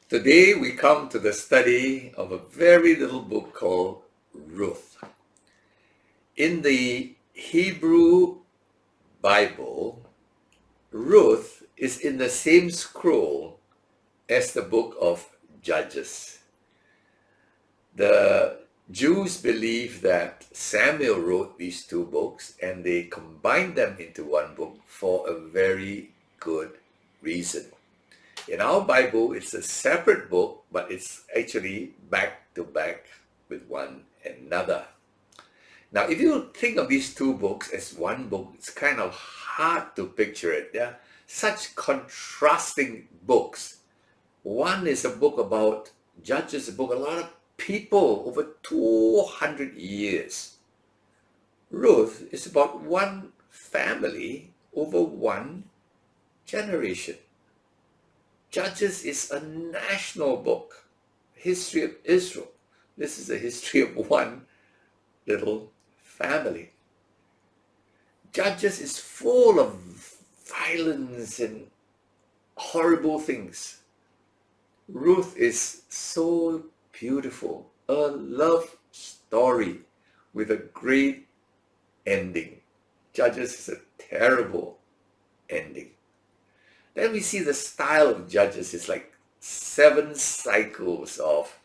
Today we come to the study of a very little book called Ruth. In the Hebrew Bible, Ruth is in the same scroll as the book of Judges. The Jews believe that Samuel wrote these two books and they combined them into one book for a very good reason. In our Bible, it's a separate book, but it's actually back to back with one another. Now, if you think of these two books as one book, it's kind of hard to picture it. They're such contrasting books. One is a book about Judges, a book, a lot of people over 200 years. Ruth is about one family over one generation. Judges is a national book, history of Israel. This is the history of one little family. Judges is full of violence and horrible things. Ruth is so beautiful, a love story with a great ending. Judges is a terrible ending. Then we see the style of Judges is like 7 cycles of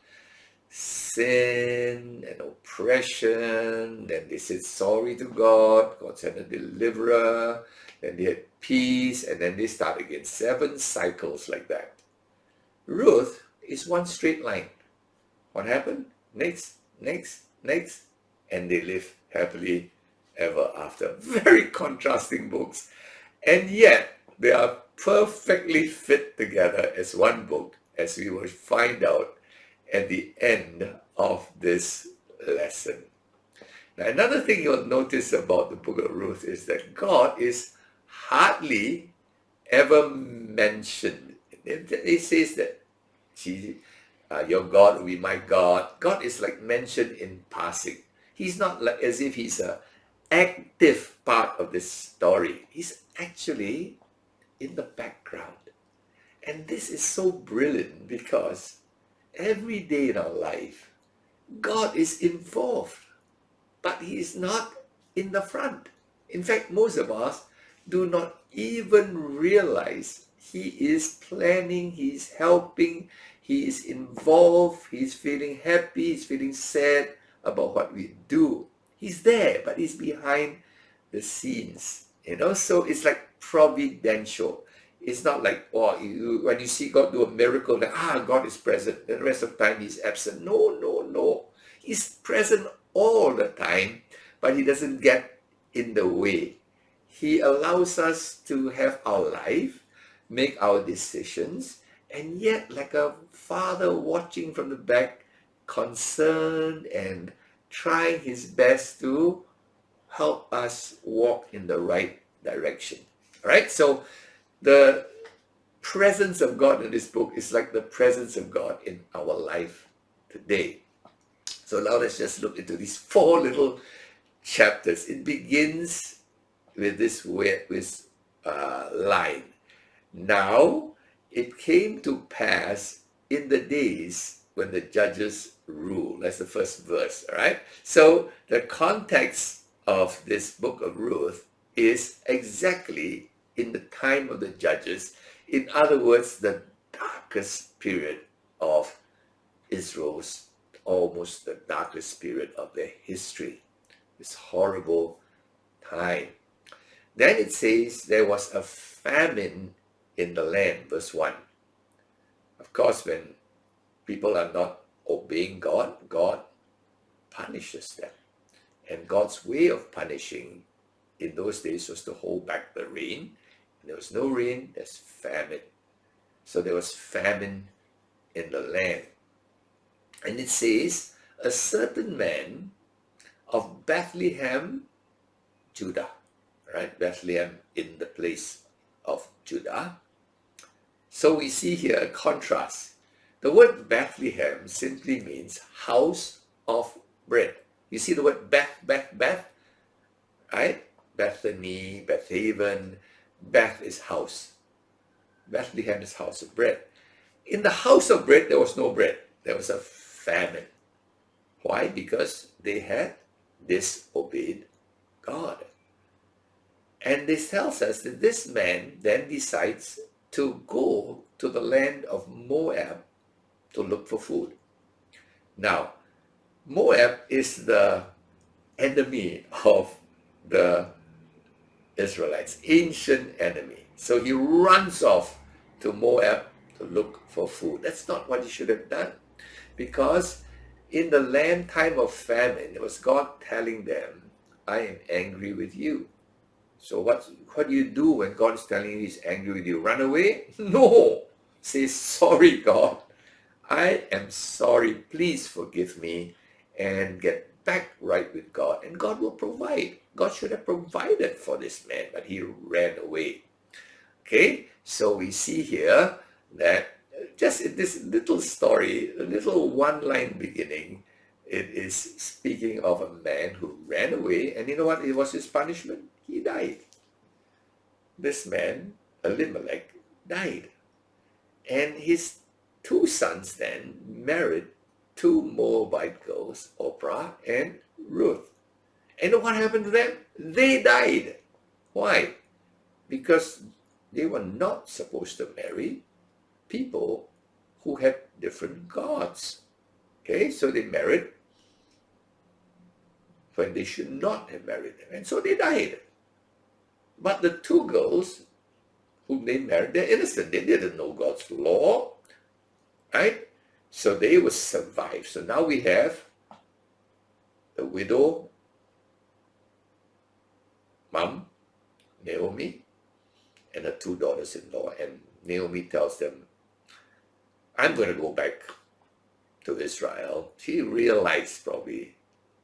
sin and oppression. Then they said sorry to God. God sent a deliverer. Then they had peace. And then they start again. 7 cycles like that. Ruth is one straight line. What happened? Next. And they live happily ever after. Very contrasting books. And yet, they are perfectly fit together as one book, as we will find out at the end of this lesson. Now, another thing you'll notice about the book of Ruth is that God is hardly ever mentioned. It says that your God will be my God. God is like mentioned in passing. He's not like as if he's an active part of this story. He's actually in the background. And this is so brilliant because every day in our life, God is involved, but he is not in the front. In fact, most of us do not even realize he is planning, he's helping, he is involved, he's feeling happy, he's feeling sad about what we do. He's there, but he's behind the scenes. So it's like providential. It's not like, when you see God do a miracle, that God is present. The rest of the time he's absent. No. He's present all the time, but he doesn't get in the way. He allows us to have our life, make our decisions, and yet like a father watching from the back, concerned and trying his best to help us walk in the right direction. All right, so the presence of God in this book is like the presence of God in our life today. So now let's just look into these 4 little chapters. It begins with this line. Now it came to pass in the days when the judges rule. That's the first verse, all right? So the context of this book of Ruth is exactly in the time of the judges. In other words, the darkest period of Israel's, almost the darkest period of their history. This horrible time. Then it says there was a famine in the land, verse 1. Of course, when people are not obeying God, God punishes them. And God's way of punishing in those days was to hold back the rain. And there was no rain, there's famine. So there was famine in the land. And it says, a certain man of Bethlehem, Judah. Right? Bethlehem in the place of Judah. So we see here a contrast. The word Bethlehem simply means house of bread. You see the word Beth, right? Bethany, Bethaven. Beth is house. Bethlehem is house of bread. In the house of bread, there was no bread. There was a famine. Why? Because they had disobeyed God. And this tells us that this man then decides to go to the land of Moab to look for food. Now, Moab is the enemy of the Israelites, ancient enemy. So he runs off to Moab to look for food. That's not what he should have done, because in the land time of famine, it was God telling them, I am angry with you. So what do you do when God is telling you he's angry with you? Run away? No. Say, sorry, God. I am sorry. Please forgive me and get back right with God. And God will provide. God should have provided for this man, but he ran away. Okay, so we see here that just in this little story, a little one-line beginning, it is speaking of a man who ran away, and you know what? It was his punishment. He died. This man, Elimelech, died. And his two sons then married two Moabite girls, Orpah and Ruth. And what happened to them? They died. Why? Because they were not supposed to marry people who had different gods. Okay, so they married when they should not have married them. And so they died. But the two girls whom they married, they're innocent. They didn't know God's law. Right? So they will survive. So now we have the widow, mom, Naomi, and her two daughters-in-law. And Naomi tells them, I'm going to go back to Israel. She realized probably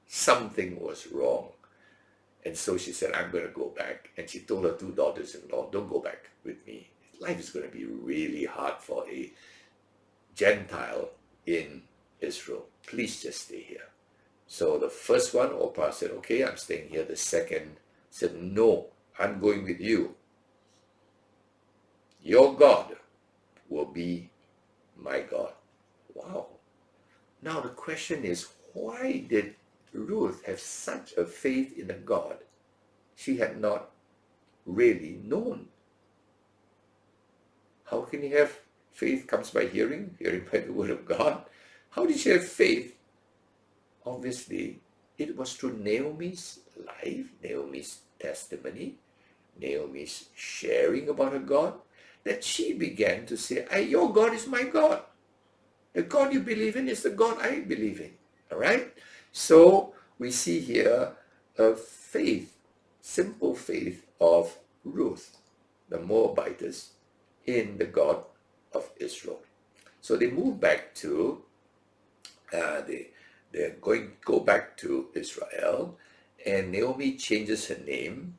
something was wrong. And so she said, I'm going to go back. And she told her two daughters-in-law, don't go back with me. Life is going to be really hard for a Gentile in Israel. Please just stay here. So the first one, Orpah, said, okay, I'm staying here. The second said, no, I'm going with you. Your God will be my God. Wow. Now the question is, why did Ruth have such a faith in a God she had not really known? How can you have faith? Comes by hearing, hearing by the word of God. How did she have faith? Obviously, it was through Naomi's life, Naomi's testimony, Naomi's sharing about her God, that she began to say, your God is my God. The God you believe in is the God I believe in. All right? So we see here a faith, simple faith of Ruth, the Moabitess, in the God of Israel. So they move back to, they're going to go back to Israel, and Naomi changes her name.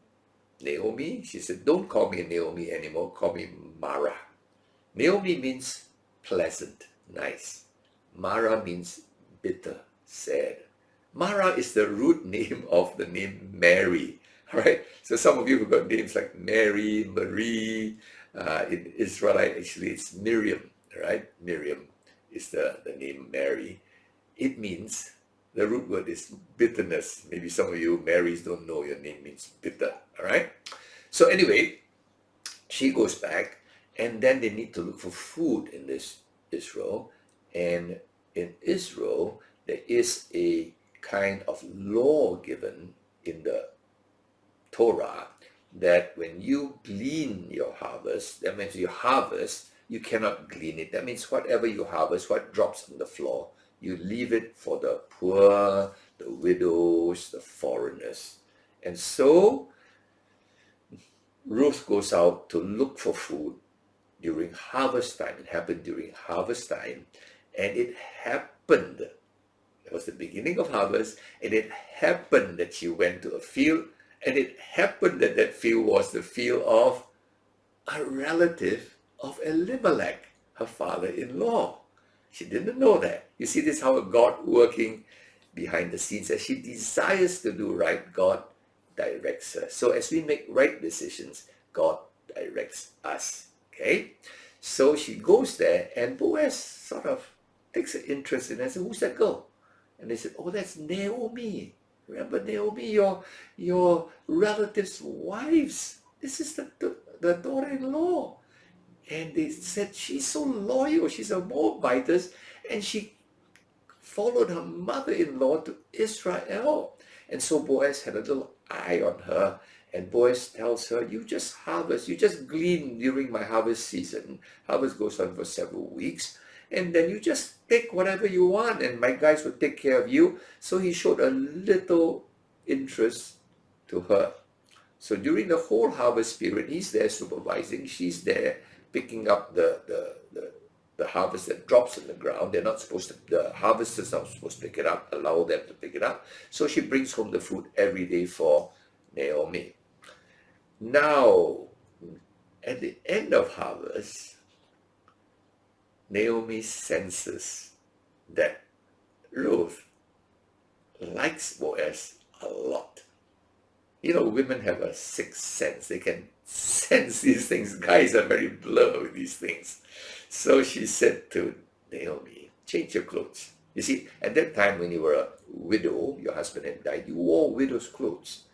Naomi, she said, don't call me Naomi anymore, call me Mara. Naomi means pleasant, nice. Mara means bitter, sad. Mara is the root name of the name Mary. All right, so some of you have got names like Mary, Marie. In Israelite, actually, it's Miriam. All right, Miriam is the name Mary. It means, the root word is bitterness. Maybe some of you Marys don't know your name means bitter. All right. So anyway, she goes back, and then they need to look for food in this Israel. And in Israel, there is a kind of law given in the Torah that when you glean your harvest, that means you harvest, you cannot glean it. That means whatever you harvest, what drops on the floor, you leave it for the poor, the widows, the foreigners. And so Ruth goes out to look for food during harvest time. It happened during harvest time, and it happened, it was the beginning of harvest, and it happened that she went to a field, and it happened that that field was the field of a relative of Elimelech, her father-in-law. She didn't know that. You see, this is how God working behind the scenes. As she desires to do right, God directs her. So as we make right decisions, God directs us. Okay? So she goes there, and Boaz sort of takes an interest in her and says, "Who's that girl?" And they said, "Oh, that's Naomi. Remember Naomi, your relatives' wives. This is the daughter-in-law." And they said, "She's so loyal. She's a Moabitess, and she followed her mother-in-law to Israel." And so Boaz had a little eye on her, and Boaz tells her, "You just harvest, you just glean during my harvest season. Harvest goes on for several weeks, and then you just take whatever you want, and my guys will take care of you." So he showed a little interest to her. So during the whole harvest period, he's there supervising, she's there picking up the harvest that drops on the ground. They're not supposed to, the harvesters are not supposed to pick it up, allow them to pick it up. So she brings home the food every day for Naomi. Now, at the end of harvest, Naomi senses that Ruth likes Boaz a lot. You know, women have a sixth sense. They can sense these things. Guys are very blur with these things. So she said to Naomi, "Change your clothes." You see, at that time when you were a widow, your husband had died, you wore widow's clothes,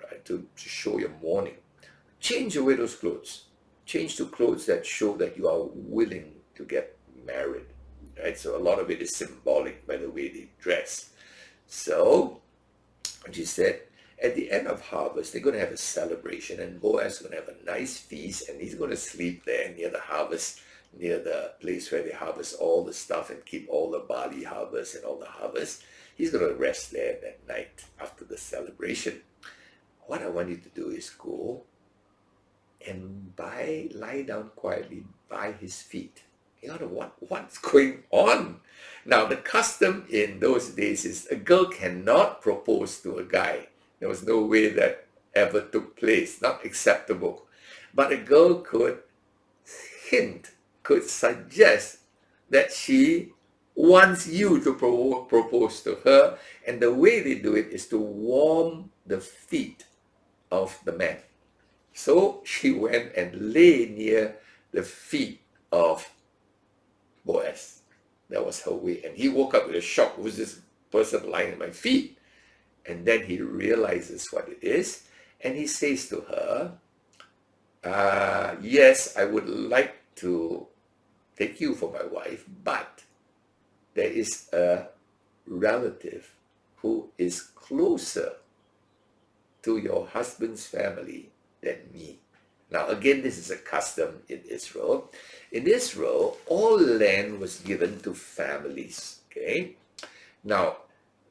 right, to show your mourning. Change your widow's clothes. Change to clothes that show that you are willing to get married, right? So a lot of it is symbolic by the way they dress. So she said, at the end of harvest, they're going to have a celebration, and Boaz is going to have a nice feast, and he's going to sleep there near the harvest, near the place where they harvest all the stuff and keep all the barley harvest and all the harvest. He's going to rest there that night after the celebration. What I want you to do is go and lie down quietly by his feet. You know what's going on? Now, the custom in those days is a girl cannot propose to a guy. There was no way that ever took place, not acceptable. But a girl could hint, could suggest that she wants you to propose to her. And the way they do it is to warm the feet of the man. So she went and lay near the feet of Boaz. That was her way. And he woke up with a shock. Who's this person lying at my feet? And then he realizes what it is. And he says to her, "Yes, I would like to take you for my wife, but there is a relative who is closer to your husband's family than me." Now, again, this is a custom in Israel. In Israel, all land was given to families, okay? Now,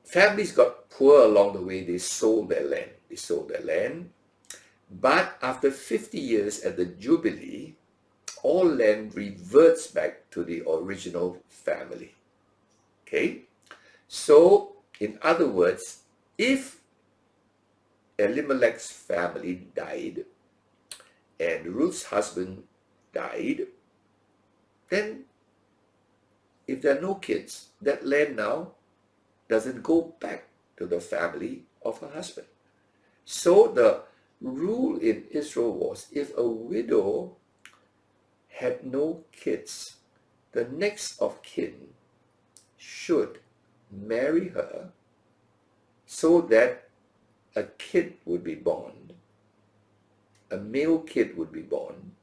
families got poor along the way. They sold their land. But after 50 years at the Jubilee, all land reverts back to the original family, okay? So, in other words, if Elimelech's family died and Ruth's husband died, then if there are no kids, that land now doesn't go back to the family of her husband. So the rule in Israel was, if a widow had no kids, the next of kin should marry her so that a kid would be born, a male kid would be born,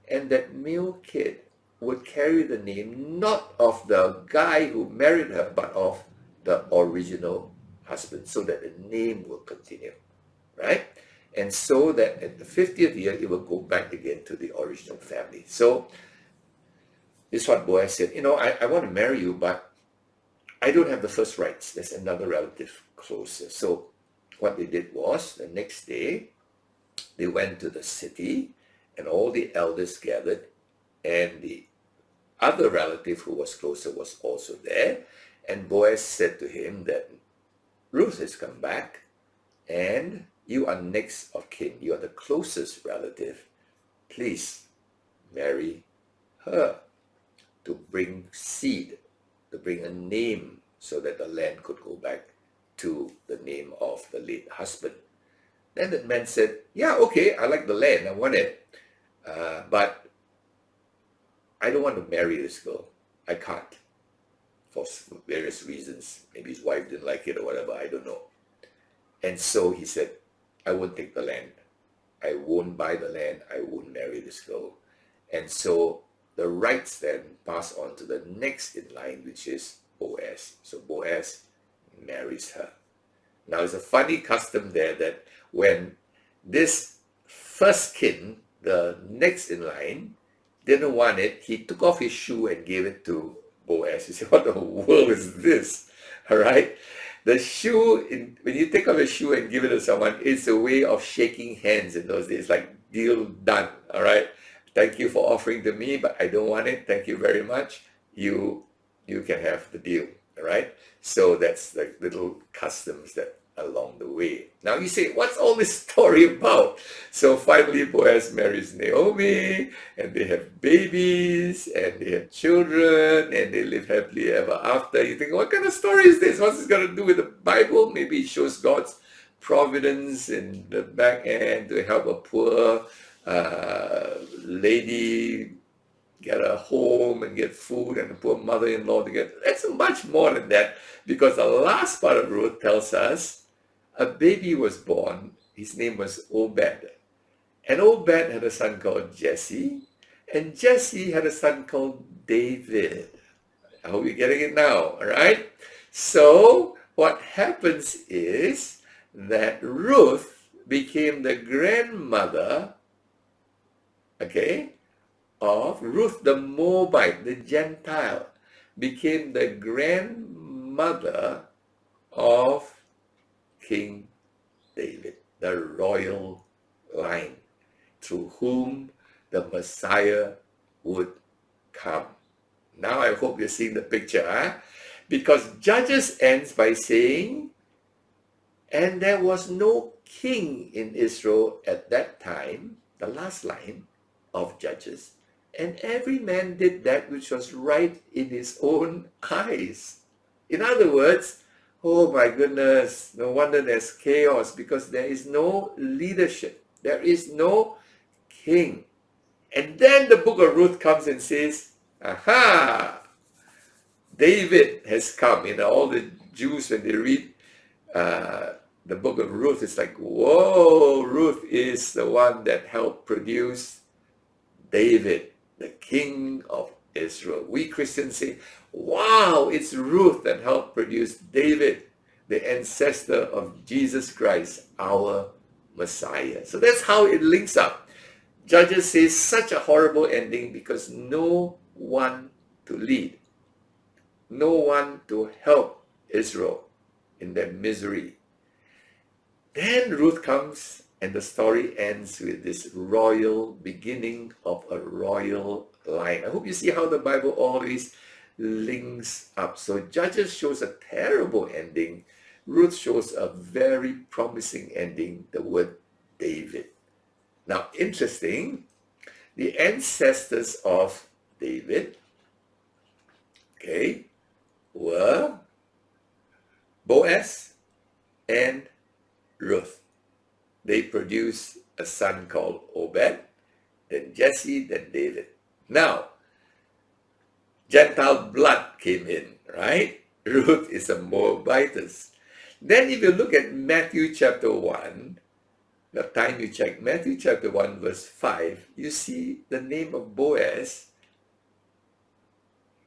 and that male kid would carry the name not of the guy who married her, but of the original husband, so that the name will continue, right? And so that at the 50th year, it will go back again to the original family. So this is what Boaz said, I want to marry you, but I don't have the first rights. There's another relative closer. So what they did was, the next day, they went to the city, and all the elders gathered, and the other relative who was closer was also there. And Boaz said to him that Ruth has come back, and you are next of kin. You are the closest relative. Please marry her to bring seed, to bring a name, so that the land could go back to the name of the late husband. Then the man said, "Yeah, okay, I like the land, I want it, but I don't want to marry this girl. I can't. For various reasons. Maybe his wife didn't like it or whatever. I don't know. And so he said, I won't take the land. I won't buy the land. I won't marry this girl. And so the rights then pass on to the next in line, which is Boaz. So Boaz marries her. Now, it's a funny custom there that when this first kin, the next in line, didn't want it, he took off his shoe and gave it to Boaz. You say, what the world is this? All right? The shoe, when you take off a shoe and give it to someone, it's a way of shaking hands in those days, like deal done. All right? Thank you for offering to me, but I don't want it. Thank you very much. You can have the deal. All right? So that's the little customs that along the way. Now you say, what's all this story about? So finally Boaz marries Naomi, and they have babies, and they have children, and they live happily ever after. You think, what kind of story is this? What's this got to do with the Bible? Maybe it shows God's providence in the back end to help a poor lady get a home and get food, and a poor mother-in-law to get... That's much more than that, because the last part of Ruth tells us a baby was born. His name was Obed. And Obed had a son called Jesse, and Jesse had a son called David. I hope you're getting it now, all right? So what happens is that Ruth became the grandmother, okay, of Ruth the Moabite, the Gentile, became the grandmother of King David, the royal line through whom the Messiah would come. Now I hope you're seeing the picture, huh? Because Judges ends by saying, and there was no king in Israel at that time, the last line of Judges, and every man did that which was right in his own eyes. In other words, oh my goodness, no wonder there's chaos, because there is no leadership. There is no king. And then the book of Ruth comes and says, aha, David has come. You know, all the Jews, when they read the book of Ruth, it's like, whoa, Ruth is the one that helped produce David, the king of Israel. We Christians say, wow, it's Ruth that helped produce David, the ancestor of Jesus Christ, our Messiah. So that's how it links up. Judges says such a horrible ending because no one to lead, no one to help Israel in their misery. Then Ruth comes, and the story ends with this royal beginning of a royal line. I hope you see how the Bible always links up. So Judges shows a terrible ending. Ruth shows a very promising ending, the word David. Now, interesting, the ancestors of David, okay, were Boaz and Ruth. They produced a son called Obed, then Jesse, then David. Now, Gentile blood came in, right? Ruth is a Moabitess. Then if you look at Matthew chapter 1, the time you check Matthew chapter 1 verse 5, you see the name of Boaz.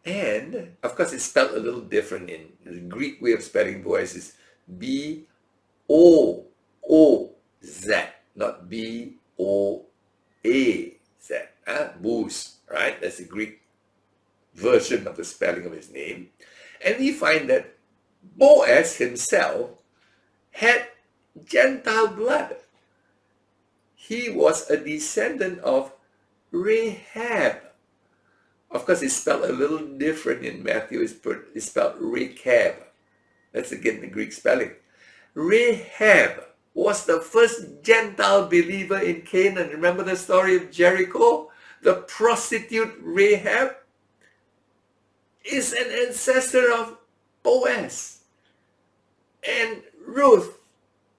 And, of course, it's spelled a little different. In the Greek way of spelling Boaz is B-O-O-Z, not B-O-A-Z. Boaz, right? That's the Greek version of the spelling of his name. And we find that Boaz himself had Gentile blood. He was a descendant of Rahab. Of course, it's spelled a little different in Matthew. It's spelled Rechab. That's again the Greek spelling. Rahab was the first Gentile believer in Canaan. Remember the story of Jericho? The prostitute Rahab is an ancestor of Boaz. And Ruth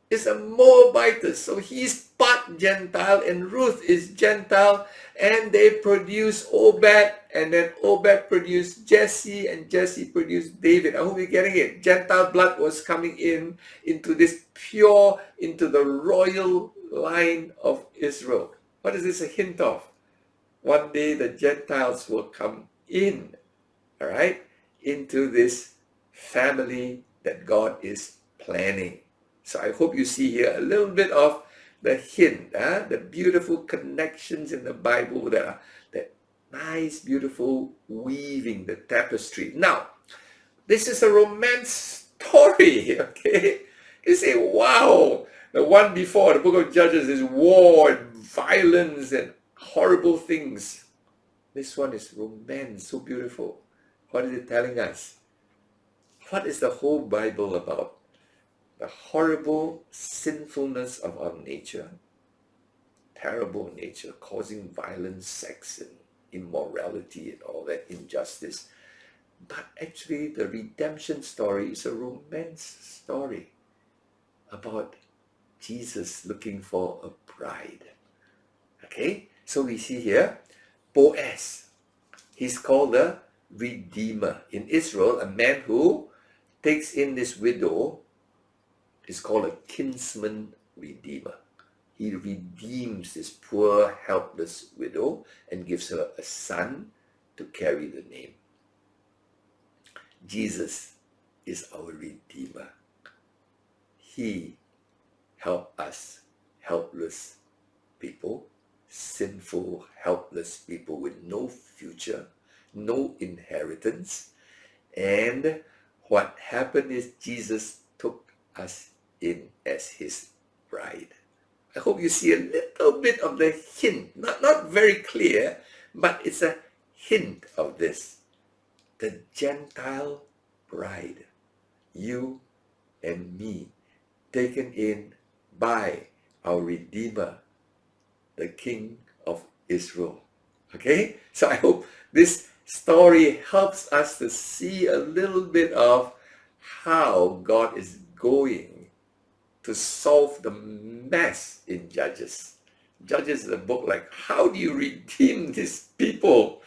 is a Moabitess. So he's part Gentile and Ruth is Gentile, and they produce Obed, and then Obed produced Jesse, and Jesse produced David. I hope you're getting it. Gentile blood was coming into this pure, into the royal line of Israel. What is this a hint of? One day the Gentiles will come in, all right, into this family that God is planning. So I hope you see here a little bit of the hint, the beautiful connections in the Bible that nice, beautiful weaving, the tapestry. Now, this is a romance story, okay? You say, wow, the one before, the book of Judges, is war and violence and horrible things. This one is romance, so beautiful. What is it telling us? What is the whole Bible about? The horrible sinfulness of our nature, terrible nature, causing violence, sex, and immorality, and all that injustice. But actually, the redemption story is a romance story about Jesus looking for a bride. Okay, so we see here Boaz. He's called the Redeemer. In Israel, a man who takes in this widow is called a kinsman redeemer. He redeems this poor, helpless widow and gives her a son to carry the name. Jesus is our Redeemer. He helped us, helpless people, sinful, helpless people with no future, no inheritance. And what happened is Jesus took us in as his bride. I hope you see a little bit of the hint, not very clear, but it's a hint of this. The Gentile bride, you and me, taken in by our Redeemer, the King of Israel. Okay? So I hope this story helps us to see a little bit of how God is going to solve the mess in Judges. Judges is a book like, how do you redeem these people?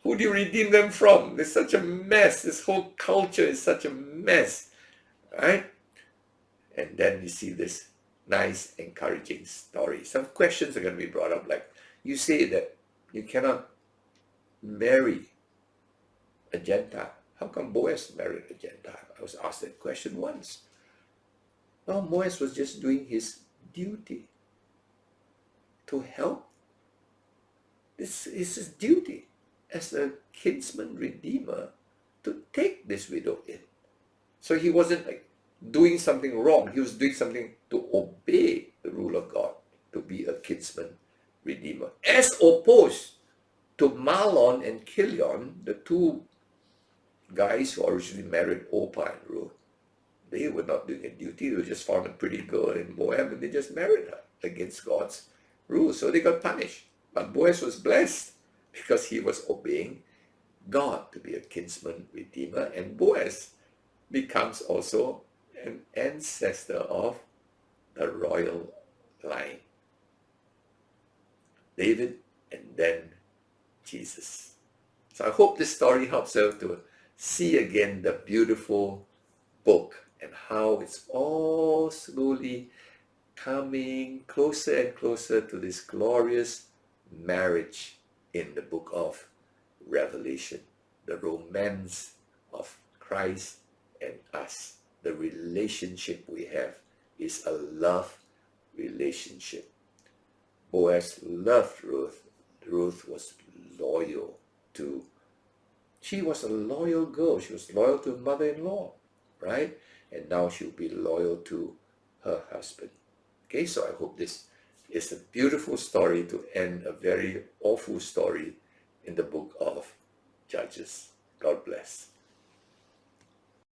Who do you redeem them from? There's such a mess. This whole culture is such a mess, right? And then you see this nice, encouraging story. Some questions are going to be brought up, like, you say that you cannot marry a Gentile. How come Boaz married a Gentile? I was asked that question once. Well, Boaz was just doing his duty to help. This is his duty as a kinsman redeemer to take this widow in. So he wasn't like doing something wrong. He was doing something to obey the rule of God, to be a kinsman redeemer. As opposed to Mahlon and Chilion, the two guys who originally married Orpah and Ruth. They were not doing a duty. They just found a pretty girl in Moab and they just married her against God's rules. So they got punished. But Boaz was blessed because he was obeying God to be a kinsman redeemer. And Boaz becomes also an ancestor of the royal line. David and then Jesus. So I hope this story helps us to see again the beautiful book and how it's all slowly coming closer and closer to this glorious marriage in the book of Revelation. The romance of Christ and us. The relationship we have is a love relationship. Boaz loved Ruth. Ruth was loyal to, she was a loyal girl. She was loyal to her mother-in-law, right? And now she'll be loyal to her husband. Okay, so I hope this is a beautiful story to end a very awful story in the book of Judges. God bless.